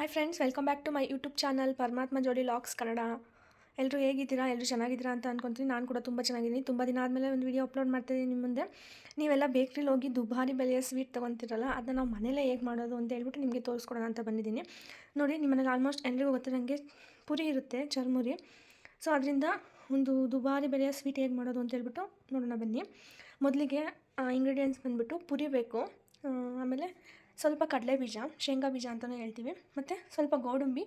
Hi friends, welcome back to my YouTube channel Paramatma Jodi logs Kannada. ಎಲ್ಲರೂ ಹೇಗಿದ್ದೀರಾ? ಎಲ್ಲರೂ ಚೆನ್ನಾಗಿದ್ದೀರಾ ಅಂತ ಅಂದ್ಕೊತೀನಿ. ನಾನು ಕೂಡ ತುಂಬ ಚೆನ್ನಾಗಿದ್ದೀನಿ. ತುಂಬ ದಿನ ಆದಮೇಲೆ ಒಂದು ವೀಡಿಯೋ ಅಪ್ಲೋಡ್ ಮಾಡ್ತಾಯಿದ್ದೀನಿ ನಿಮ್ಮ ಮುಂದೆ. ನೀವೆಲ್ಲ ಬೇಕ್ರಿಲಿ ಹೋಗಿ ದುಬಾರಿ ಬೆಲೆಯ ಸ್ವೀಟ್ ತೊಗೊತಿರಲ್ಲ, ಅದನ್ನ ನಾವು ಮನೇಲೇ ಹೇಗೆ ಮಾಡೋದು ಅಂತ ಹೇಳ್ಬಿಟ್ಟು ನಿಮಗೆ ತೋರಿಸ್ಕೊಡೋಣ ಅಂತ ಬಂದಿದ್ದೀನಿ. ನೋಡಿ, ನಿಮ್ಮ ಮನೇಲಿ ಆಲ್ಮೋಸ್ಟ್ ಎಲ್ರಿಗೂ ಗೊತ್ತಿರೋಂಗೆ ಪುರಿ ಇರುತ್ತೆ, ಚರ್ಮುರಿ. ಸೊ ಅದರಿಂದ ಒಂದು ದುಬಾರಿ ಬೆಲೆಯ ಸ್ವೀಟ್ ಹೇಗೆ ಮಾಡೋದು ಅಂತ ಹೇಳ್ಬಿಟ್ಟು ನೋಡೋಣ ಬನ್ನಿ. ಮೊದಲಿಗೆ ಇಂಗ್ರೀಡಿಯೆಂಟ್ಸ್ ಬಂದುಬಿಟ್ಟು ಪುರಿ ಬೇಕು, ಆಮೇಲೆ ಸ್ವಲ್ಪ ಕಡಲೆ ಬೀಜ, ಶೇಂಗಾ ಬೀಜ ಅಂತಲೂ ಹೇಳ್ತೀವಿ, ಮತ್ತು ಸ್ವಲ್ಪ ಗೋಡಂಬಿ,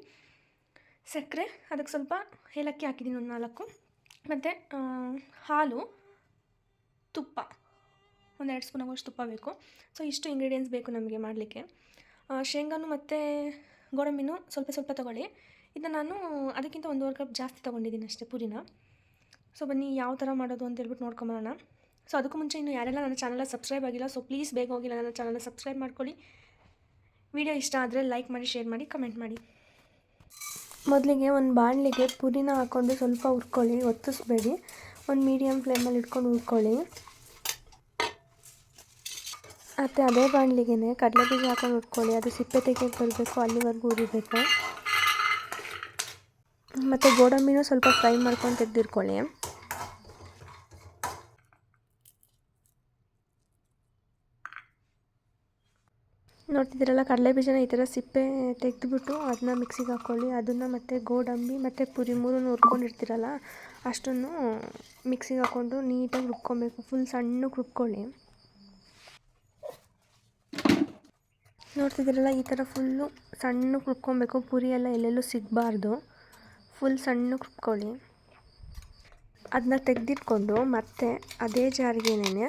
ಸಕ್ಕರೆ, ಅದಕ್ಕೆ ಸ್ವಲ್ಪ ಏಲಕ್ಕಿ ಹಾಕಿದ್ದೀನಿ ಒಂದು 4, ಮತ್ತು ಹಾಲು, ತುಪ್ಪ, ಒಂದು 2 ಸ್ಪೂನ್ ಆಗೋಷ್ಟು ತುಪ್ಪ ಬೇಕು. ಸೊ ಇಷ್ಟು ಇಂಗ್ರೀಡಿಯೆಂಟ್ಸ್ ಬೇಕು ನಮಗೆ ಮಾಡಲಿಕ್ಕೆ. ಶೇಂಗಾನು ಮತ್ತು ಗೋಡಂಬಿನೂ ಸ್ವಲ್ಪ ಸ್ವಲ್ಪ ತೊಗೊಳ್ಳಿ. ಇದನ್ನು ನಾನು ಅದಕ್ಕಿಂತ 1.5 ಕಪ್ ಜಾಸ್ತಿ ತೊಗೊಂಡಿದ್ದೀನಿ ಅಷ್ಟೇ ಪುರಿನ. ಸೊ ಬನ್ನಿ ಯಾವ ಥರ ಮಾಡೋದು ಅಂತ ಹೇಳ್ಬಿಟ್ಟು ನೋಡ್ಕೊಂಬರೋಣ. ಸೊ ಅದಕ್ಕೂ ಮುಂಚೆ ಇನ್ನು ಯಾರೆಲ್ಲ ನನ್ನ ಚಾನಲ್ನ ಸಬ್ಸ್ಕ್ರೈಬ್ ಆಗಿಲ್ಲ, ಸೊ ಪ್ಲೀಸ್ ಬೇಗ ಹೋಗಿ ನನ್ನ ಚಾನಲ್ನ ಸಬ್ಸ್ಕ್ರೈಬ್ ಮಾಡ್ಕೊಳ್ಳಿ. ವಿಡಿಯೋ ಇಷ್ಟ ಆದರೆ ಲೈಕ್ ಮಾಡಿ, ಶೇರ್ ಮಾಡಿ, ಕಮೆಂಟ್ ಮಾಡಿ. ಮೊದಲಿಗೆ ಒಂದು ಬಾಣಲಿಗೆ ಪುರಿನ ಹಾಕ್ಕೊಂಡು ಸ್ವಲ್ಪ ಹುರ್ಕೊಳ್ಳಿ, ಒತ್ತಿಸ್ಬೇಡಿ. ಒಂದು ಮೀಡಿಯಮ್ ಫ್ಲೇಮಲ್ಲಿ ಇಟ್ಕೊಂಡು ಹುರ್ಕೊಳ್ಳಿ. ಮತ್ತು ಅದೇ ಬಾಣಲಿಗೆ ಕಡಲೆ ಬೀಜ ಹಾಕೊಂಡು ಹುರ್ಕೊಳ್ಳಿ. ಅದು ಸಿಪ್ಪೆ ತೆಗೆಯೋಕ್ಕೆ ಬರಬೇಕು, ಅಲ್ಲಿವರೆಗೂ ಹುರಿಬೇಕು. ಮತ್ತು ಗೋಡಂಬಿನೂ ಸ್ವಲ್ಪ ಫ್ರೈ ಮಾಡ್ಕೊಂಡು ತೆಗೆದಿಟ್ಕೊಳ್ಳಿ. ನೋಡ್ತಿದ್ದೀರಲ್ಲ, ಕಡಲೆ ಬೀಜನ ಈ ಥರ ಸಿಪ್ಪೆ ತೆಗೆದುಬಿಟ್ಟು ಅದನ್ನ ಮಿಕ್ಸಿಗೆ ಹಾಕ್ಕೊಳ್ಳಿ. ಅದನ್ನು ಮತ್ತು ಗೋಡಂಬಿ ಮತ್ತು ಪುರಿ ಮೂರನ್ನು ಹುರ್ಕೊಂಡಿರ್ತೀರಲ್ಲ ಅಷ್ಟನ್ನು ಮಿಕ್ಸಿಗೆ ಹಾಕ್ಕೊಂಡು ನೀಟಾಗಿ ರುಬ್ಕೊಬೇಕು. ಫುಲ್ ಸಣ್ಣಕ್ಕೆ ರುಬ್ಕೊಳ್ಳಿ. ನೋಡ್ತಿದ್ದೀರಲ್ಲ, ಈ ಥರ ಫುಲ್ಲು ಸಣ್ಣಕ್ಕೆ ರುಬ್ಕೊಬೇಕು. ಪುರಿ ಎಲ್ಲ ಎಲ್ಲೆಲ್ಲೂ ಸಿಗಬಾರ್ದು, ಫುಲ್ ಸಣ್ಣಕ್ಕೆ ರುಬ್ಕೊಳ್ಳಿ. ಅದನ್ನ ತೆಗೆದಿಟ್ಕೊಂಡು ಮತ್ತೆ ಅದೇ ಜಾರಿಗೆನೇ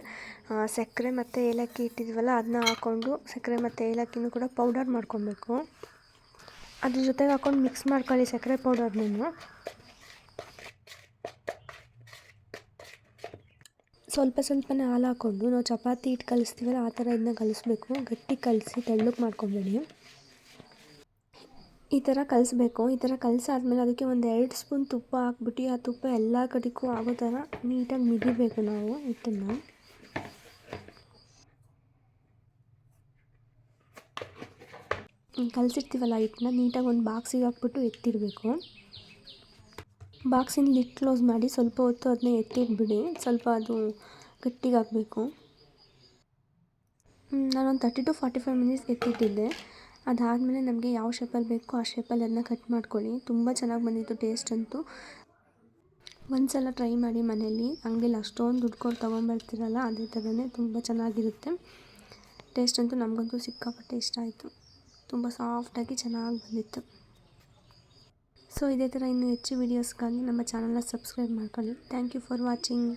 ಸಕ್ಕರೆ ಮತ್ತು ಏಲಕ್ಕಿ ಇಟ್ಟಿದ್ವಲ್ಲ ಅದನ್ನ ಹಾಕ್ಕೊಂಡು, ಸಕ್ಕರೆ ಮತ್ತು ಏಲಕ್ಕಿನೂ ಕೂಡ ಪೌಡರ್ ಮಾಡ್ಕೊಬೇಕು. ಅದ್ರ ಜೊತೆಗೆ ಹಾಕ್ಕೊಂಡು ಮಿಕ್ಸ್ ಮಾಡ್ಕೊಳ್ಳಿ ಸಕ್ಕರೆ ಪೌಡರ್ನೂ. ಸ್ವಲ್ಪ ಸ್ವಲ್ಪನೇ ಹಾಲು ಹಾಕ್ಕೊಂಡು ನಾವು ಚಪಾತಿ ಹಿಟ್ಟು ಕಲಿಸ್ತೀವಲ್ಲ ಆ ಥರ ಇದನ್ನ ಕಲಿಸ್ಬೇಕು. ಗಟ್ಟಿ ಕಲಸಿ ತೆಳ್ಳಗೆ ಮಾಡ್ಕೊಬೇಡಿ, ಈ ಥರ ಕಲಿಸ್ಬೇಕು. ಈ ಥರ ಕಲಸಾದ್ಮೇಲೆ ಅದಕ್ಕೆ ಒಂದು 2 ಸ್ಪೂನ್ ತುಪ್ಪ ಹಾಕ್ಬಿಟ್ಟು ಆ ತುಪ್ಪ ಎಲ್ಲ ಕಡೆಗೂ ಆಗೋ ಥರ ನೀಟಾಗಿ ಮಿದಿಬೇಕು ನಾವು ಹಿಟ್ಟನ್ನು. ಕಲಸಿರ್ತೀವಲ್ಲ ಹಿಟ್ಟನ್ನ ನೀಟಾಗಿ ಒಂದು ಬಾಕ್ಸಿಗೆ ಹಾಕ್ಬಿಟ್ಟು ಎತ್ತಿಡಬೇಕು. ಬಾಕ್ಸಿನ ಲಿಡ್ ಕ್ಲೋಸ್ ಮಾಡಿ ಸ್ವಲ್ಪ ಹೊತ್ತು ಅದನ್ನ ಎತ್ತಿಟ್ಬಿಡಿ. ಸ್ವಲ್ಪ ಅದು ಗಟ್ಟಿಗೆ ಹಾಕಬೇಕು. ನಾನೊಂದು 30 to 45 ಮಿನಿಟ್ಸ್ ಎತ್ತಿಟ್ಟಿದ್ದೆ. ಅದಾದಮೇಲೆ ನಮಗೆ ಯಾವ ಶೇಪಲ್ಲಿ ಬೇಕೋ ಆ ಶೇಪಲ್ಲಿ ಅದನ್ನ ಕಟ್ ಮಾಡ್ಕೊಳ್ಳಿ. ತುಂಬ ಚೆನ್ನಾಗಿ ಬಂದಿತ್ತು ಟೇಸ್ಟ್ ಅಂತೂ. ಒಂದು ಸಲ ಟ್ರೈ ಮಾಡಿ ಮನೇಲಿ. ಅಂಗಡಿಲಿ ಅಷ್ಟೊಂದು ದುಡ್ಡು ಕೊಟ್ಟು ತೊಗೊಂಬರ್ತೀರಲ್ಲ ಅದೇ ಥರನೇ ತುಂಬ ಚೆನ್ನಾಗಿರುತ್ತೆ. ಟೇಸ್ಟ್ ಅಂತೂ ನಮಗಂತೂ ಸಿಕ್ಕಾಪಟ್ಟೆ ಇಷ್ಟ ಆಯಿತು. ತುಂಬ ಸಾಫ್ಟಾಗಿ ಚೆನ್ನಾಗಿ ಬಂದಿತ್ತು. ಸೊ ಇದೇ ಥರ ಇನ್ನೂ ಹೆಚ್ಚು ವೀಡಿಯೋಸ್ಗಾಗಿ ನಮ್ಮ ಚಾನಲ್ನ ಸಬ್ಸ್ಕ್ರೈಬ್ ಮಾಡ್ಕೊಳ್ಳಿ. Thank you for watching.